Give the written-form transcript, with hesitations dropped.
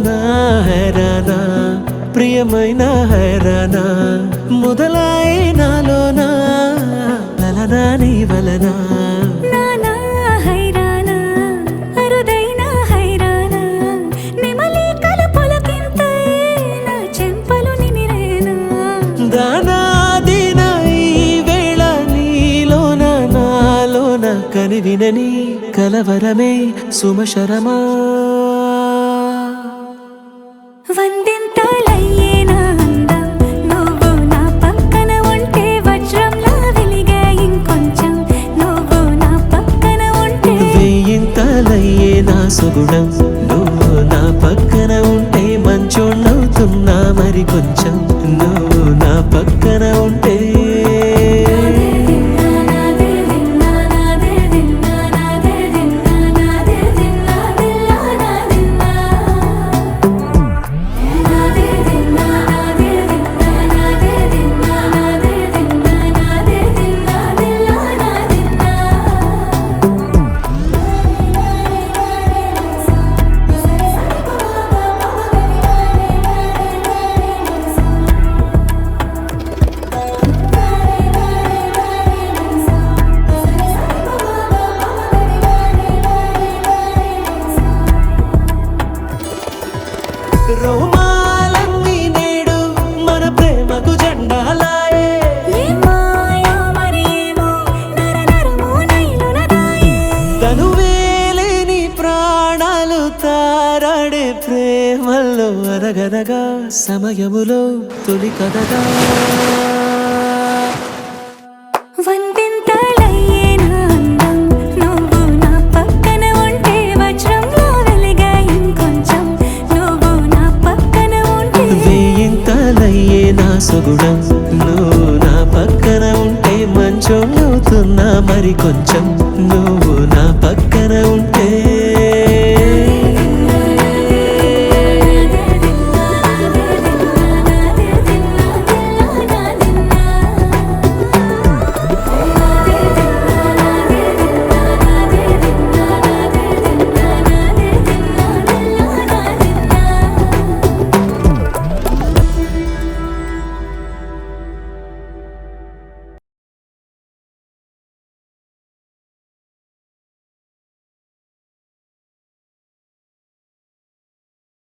హైరానా హైరానా ప్రియమైన హైరానా మొదలై నాలోనా లలనా నీ వలనా నానా హైరానా అరుదైన హైరానా నెమలి కలుపులకింతై నా చెంపలు నిమిరేనా దానాదిన ఈ వేళ నీలోన నాలోన కనివినని కలవరమే సుమశరమా వందింతలయ్యేనా అందం నువ్వు నా పక్కన ఉంటే వజ్రంలా వెలిగే ఇంకొంచెం నువ్వు నా పక్కన ఉంటే వేయింతలయ్యే నా సుగుణం నువ్వు నా పక్కన ఉంటే మంచోణ్ణవుతున్నా మరి కొంచెం నువ్వు నా పక్కన ఉంటే రోమాలన్నీ నేడు మన ప్రేమకు జెండాలాయే తనువేలేని ప్రాణాలు తారాడే ప్రేమల్లో అరగనగా సమయములో తొలి కథగా వందింతలయ్యేనా అందం నువ్వు నా పక్కన ఉంటే వజ్రంలా వెలిగే ఇంకొంచెం నువ్వు నా పక్కన ఉంటే వేయింతలయ్యే నా సుగుణం నువ్వు నా పక్కన ఉంటే మంచోణ్ణవుతున్నా మరి కొంచెం